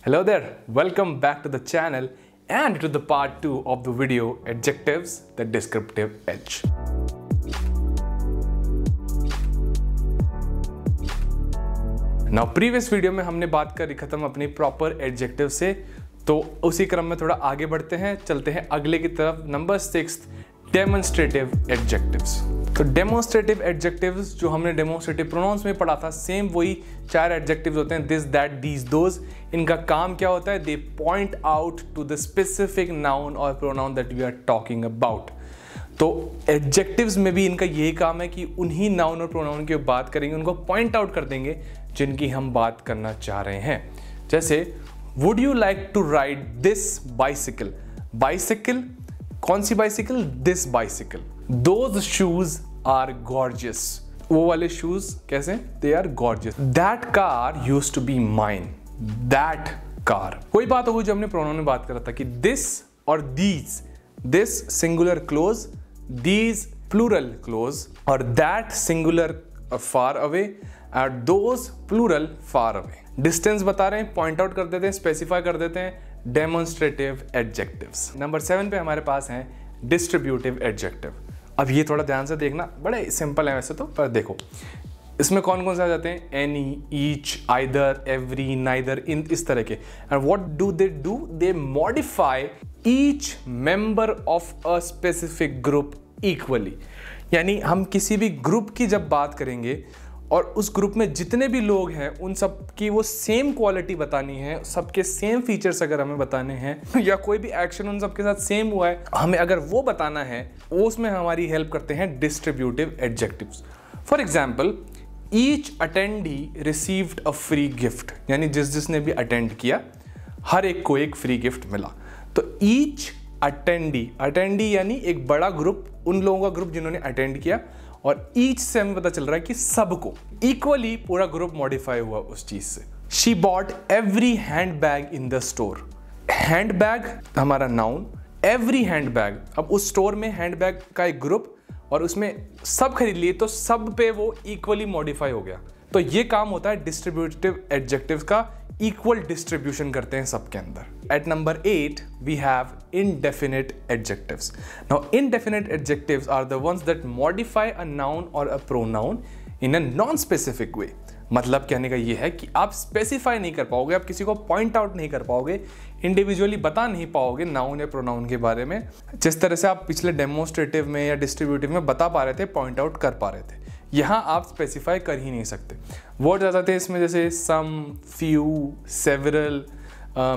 Hello there, welcome back to the channel and to the part 2 of the video Adjectives, the Descriptive Edge. Now previous video में हमने बात करी खत्म अपनी proper adjective से, तो उसी क्रम में थोड़ा आगे बढ़ते हैं, चलते हैं अगले की तरफ। Number 6 demonstrative adjectives. तो डेमोन्स्ट्रेटिव एडजेक्टिव्स जो हमने डेमोन्स्ट्रेटिव प्रोनाउंस में पढ़ा था, सेम वही 4 एडजेक्टिव्स होते हैं, दिस दैट दीज दोज। इनका काम क्या होता है? They point out to the specific noun और pronoun that we are talking about. तो एडजेक्टिव्स में भी इनका यही काम है कि उन्हीं नाउन और प्रोनाउन की बात करेंगे, उनको पॉइंट आउट कर देंगे जिनकी हम बात करना चाह रहे हैं। जैसे would you like to ride this bicycle. Bicycle, कौन सी bicycle? This bicycle. Those shoes are gorgeous. वो वाले शूज कैसे? They are gorgeous. That car used to be mine. That car. कोई बात हो जो हमने प्रोनाउन में बात करा था कि दिस और these, this singular close, these plural close, और दैट सिंगुलर फार अवे और those plural far away. Distance बता रहे हैं, पॉइंट आउट कर देते हैं, स्पेसिफाई कर देते हैं, डेमोन्स्ट्रेटिव एडजेक्टिव्स। नंबर 7 पे हमारे पास हैं डिस्ट्रीब्यूटिव एडजेक्टिव। अब ये थोड़ा ध्यान से देखना, बड़े सिंपल है वैसे तो, पर देखो इसमें कौन कौन से आ जाते हैं? Any, each, either, every, neither, इन, इस तरह के। And what do? They modify each member of a specific group equally. यानी हम किसी भी ग्रुप की जब बात करेंगे और उस ग्रुप में जितने भी लोग हैं उन सब की वो सेम क्वालिटी बतानी है, सबके सेम फीचर्स अगर हमें बताने हैं या कोई भी एक्शन उन सबके साथ सेम हुआ है, हमें अगर वो बताना है, वो उसमें हमारी हेल्प करते हैं distributive adjectives. For example, each attendee received a free gift. यानी जिसने भी अटेंड किया हर एक को एक फ्री गिफ्ट मिला। तो ईच अटेंडी, अटेंडी यानी एक बड़ा ग्रुप, उन लोगों का ग्रुप जिन्होंने अटेंड किया, और ईच से हमें पता चल रहा है कि सबको इक्वली पूरा ग्रुप मॉडिफाई हुआ उस चीज से। She bought every hand bag in the store. Hand bag हमारा नाउन, एवरी हैंड बैग। अब उस स्टोर में हैंड बैग का एक ग्रुप और उसमें सब खरीद लिए, तो सब पे वो इक्वली मॉडिफाई हो गया। तो ये काम होता है डिस्ट्रीब्यूटिव एडजेक्टिव्स का, इक्वल डिस्ट्रीब्यूशन करते हैं सबके अंदर। At number 8 we have indefinite adjectives. Now indefinite adjectives are the ones that modify a noun or a pronoun in a non-specific way. मतलब कहने का ये है कि आप स्पेसिफाई नहीं कर पाओगे, आप किसी को पॉइंट आउट नहीं कर पाओगे, इंडिविजुअली बता नहीं पाओगे नाउन या प्रोनाउन के बारे में, जिस तरह से आप पिछले डेमोन्स्ट्रेटिव में या डिस्ट्रीब्यूटिव में बता पा रहे थे, पॉइंट आउट कर पा रहे थे। यहाँ आप स्पेसिफाई कर ही नहीं सकते। वर्ड्स आ जाते हैं इसमें जैसे some, few, several,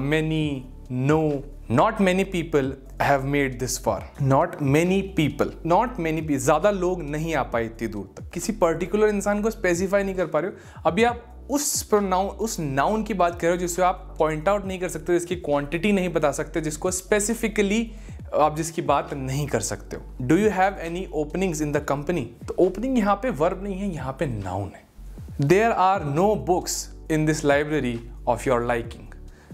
many, no, not many people have made this far. Not many people, not many people, ज़्यादा लोग नहीं आ पाए इतनी दूर तक। किसी पर्टिकुलर इंसान को स्पेसिफाई नहीं कर पा रहे हो। अभी आप उस नाउन की बात कर रहे हो जिसको आप पॉइंट आउट नहीं कर सकते, जिसकी क्वांटिटी नहीं बता सकते, जिसको स्पेसिफिकली आप जिसकी बात नहीं कर सकते हो। Do you have any openings in the company? तो ओपनिंग यहाँ पे वर्ब नहीं है, यहाँ पे नाउन है। There are no books in this library of your liking.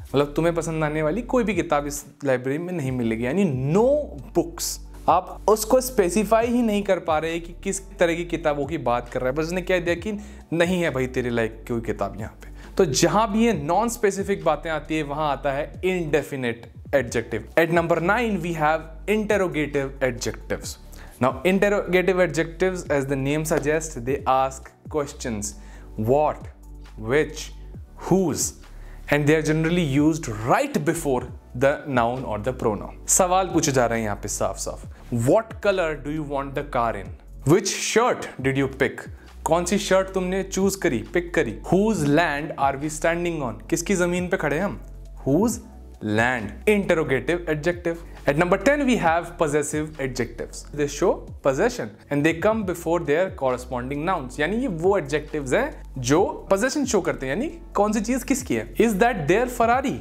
मतलब तुम्हें पसंद आने वाली कोई भी किताब इस लाइब्रेरी में नहीं मिलेगी, यानी नो बुक्स। आप उसको स्पेसिफाई ही नहीं कर पा रहे कि किस तरह की किताबों की बात कर रहा है, बस उसने क्या दिया कि नहीं है भाई तेरे लाइक कोई किताब यहाँ पे। तो जहां भी ये नॉन स्पेसिफिक बातें आती है वहां आता है indefinite adjective. At number 9 we have interrogative adjectives. Now interrogative adjectives, as the name suggest, they ask questions, what, which, whose, and they are generally used right before the noun or the pronoun. सवाल पूछे जा रहे हैं यहाँ पे साफ साफ। What color do you want the car in? Which shirt did you pick? कौन सी शर्ट तुमने चूज करी, पिक करी? Whose land are we standing on? किसकी जमीन पे खड़े हम? Whose land? Interrogative adjective. At number 10 we have possessive adjectives. They show possession and they come before their corresponding nouns. यानी ये वो adjectives हैं जो possession show करते हैं, यानी कौन सी चीज किसकी है। Is that their Ferrari?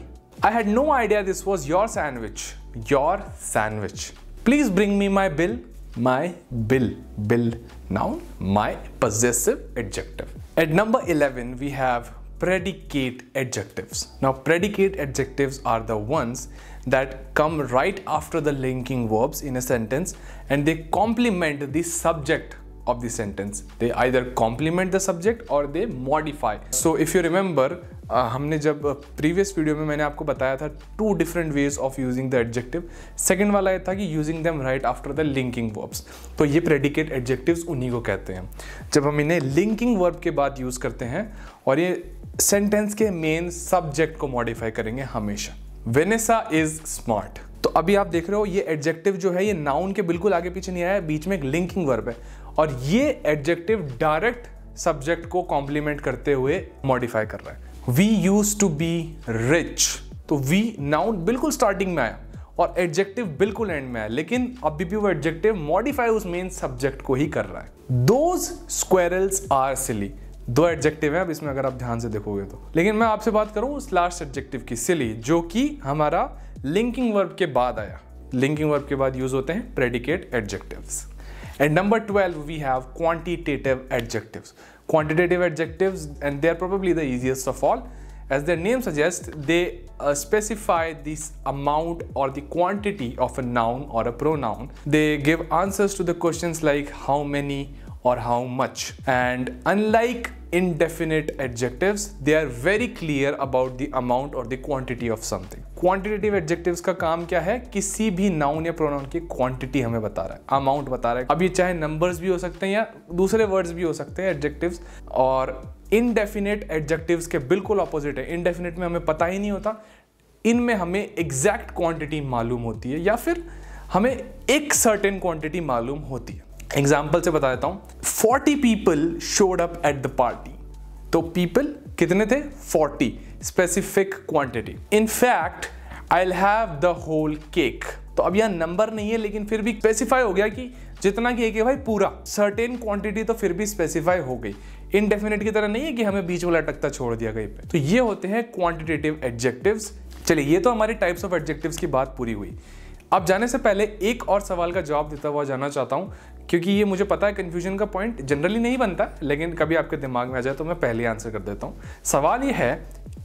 I had no idea this was your sandwich. Your sandwich. Please bring me my bill. My bill. Bill noun. My possessive adjective. At number 11 we have predicate adjectives. Now predicate adjectives are the ones that come right after the linking verbs in a sentence and they complement the subject of the sentence. They either complement the subject or they modify. So if you remember, हमने जब previous video में मैंने आपको बताया था 2 different ways of using the adjective. Second वाला ये था कि using them right after the linking verbs. तो ये predicate adjectives उन्हीं को कहते हैं जब हम इन्हें linking verb के बाद use करते हैं और ये sentence के main subject को modify करेंगे हमेशा. Vanessa is smart. तो अभी आप देख रहे हो ये एडजेक्टिव जो है ये नाउन के बिल्कुल आगे पीछे नहीं आया, बीच में एक लिंकिंग वर्ब है और ये एडजेक्टिव डायरेक्ट सब्जेक्ट को कॉम्प्लीमेंट करते हुए मॉडिफाई कर रहा है. We used to be rich. तो वी नाउन बिल्कुल स्टार्टिंग में आया और एडजेक्टिव बिल्कुल एंड में आया, लेकिन अभी भी वो एडजेक्टिव मॉडिफाई उस मेन सब्जेक्ट को ही कर रहा है. Those squirrels are silly. 2 adjective है अब इसमें अगर आप ध्यान से देखोगे तो, लेकिन मैं आपसे बात करूं उस लास्ट एडजेक्टिव की, सिली, जो कि हमारा लिंकिंग वर्ब के बाद आया. लिंकिंग वर्ब के बाद यूज होते हैं predicate adjectives. And number 12 we have quantitative adjectives. Quantitative adjectives and they are probably the easiest of all. As their name suggests, they specify this amount or the quantity of a noun or a pronoun. They give answers to the questions like how many or how much. And unlike indefinite adjectives, they are very clear about the amount or the quantity of something. Quantitative adjectives का काम क्या है? किसी भी noun या pronoun की quantity हमें बता रहा है, amount बता रहा है. अब ये चाहे numbers भी हो सकते हैं या दूसरे words भी हो सकते हैं adjectives. और indefinite adjectives के बिल्कुल opposite है. Indefinite में हमें पता ही नहीं होता, इनमें हमें exact quantity मालूम होती है या फिर हमें एक certain quantity मालूम होती है. एग्जाम्पल से बता देता हूं. 40 people showed up at the party. तो people कितने थे? 40. Specific quantity. In fact I'll have the whole cake. तो अब यह नंबर नहीं है लेकिन फिर भी स्पेसिफाई हो गया कि जितना केक है भाई पूरा. सर्टेन क्वांटिटी तो फिर भी स्पेसिफाई हो गई. इनडेफिनेट की तरह नहीं है कि हमें बीच वाला अटकता छोड़ दिया कहीं पे. तो ये होते हैं क्वांटिटेटिव एडजेक्टिव्स. चलिए, ये तो हमारी टाइप्स ऑफ एडजेक्टिव्स की बात पूरी हुई. अब जाने से पहले एक और सवाल का जवाब देता हुआ जाना चाहता हूं, क्योंकि ये मुझे पता है कंफ्यूजन का पॉइंट जनरली नहीं बनता, लेकिन कभी आपके दिमाग में आ जाए तो मैं पहले आंसर कर देता हूं. सवाल ये है,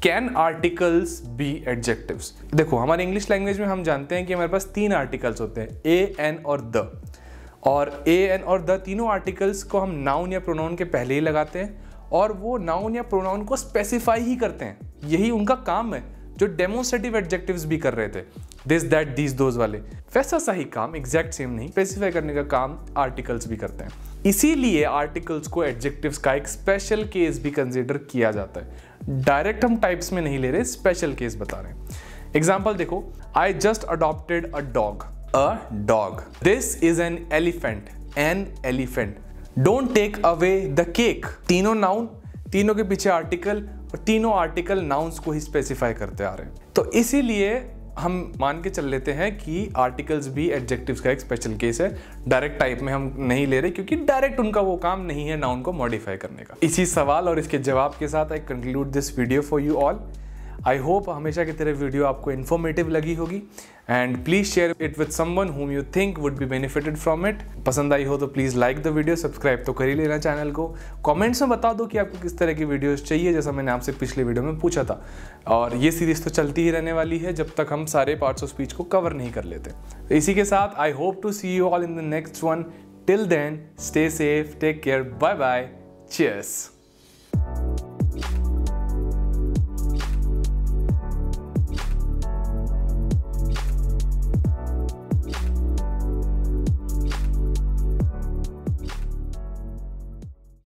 कैन आर्टिकल्स बी एडजेक्टिव्स? देखो, हमारे इंग्लिश लैंग्वेज में हम जानते हैं कि हमारे पास 3 आर्टिकल्स होते हैं, ए, एन और द. और ए, एन और द तीनों आर्टिकल्स को हम नाउन या प्रोनाउन के पहले ही लगाते हैं और वो नाउन या प्रोनाउन को स्पेसिफाई ही करते हैं. यही उनका काम है जो डेमोन्स्ट्रेटिव एडजेक्टिव्स भी कर रहे थे, दिस, दैट, दीज, दोज वाले. वैसा सा ही काम, एग्जैक्ट सेम नहीं, स्पेसिफाई करने का काम आर्टिकल्स भी करते हैं. इसीलिए आर्टिकल्स को एडजेक्टिव्स का एक स्पेशल केस भी कंसीडर किया जाता है. डायरेक्ट हम टाइप्स में नहीं ले रहे, स्पेशल केस बता रहे हैं. एग्जाम्पल देखो, I just adopted a dog. A dog. This is an elephant. An elephant. Don't take away the cake. तीनों नाउन, तीनों के पीछे आर्टिकल और तीनों आर्टिकल नाउन्स को ही स्पेसिफाई करते आ रहे हैं. तो इसीलिए हम मान के चल लेते हैं कि आर्टिकल्स भी एडजेक्टिव्स का एक स्पेशल केस है. डायरेक्ट टाइप में हम नहीं ले रहे क्योंकि डायरेक्ट उनका वो काम नहीं है नाउन को मॉडिफाई करने का. इसी सवाल और इसके जवाब के साथ I conclude this video for you all. I hope हमेशा की तरह वीडियो आपको इन्फॉर्मेटिव लगी होगी and please share it with someone whom you think would be benefited from it. पसंद आई हो तो please like the video, subscribe तो कर ही लेना चैनल को. कमेंट्स में बता दो कि आपको किस तरह की वीडियोस चाहिए, जैसा मैंने आपसे पिछले वीडियो में पूछा था. और ये सीरीज तो चलती ही रहने वाली है जब तक हम सारे पार्ट्स ऑफ स्पीच को कवर नहीं कर लेते. तो इसी के साथ I hope to see you all in the next one. Till then, stay safe, take care, bye bye, cheers.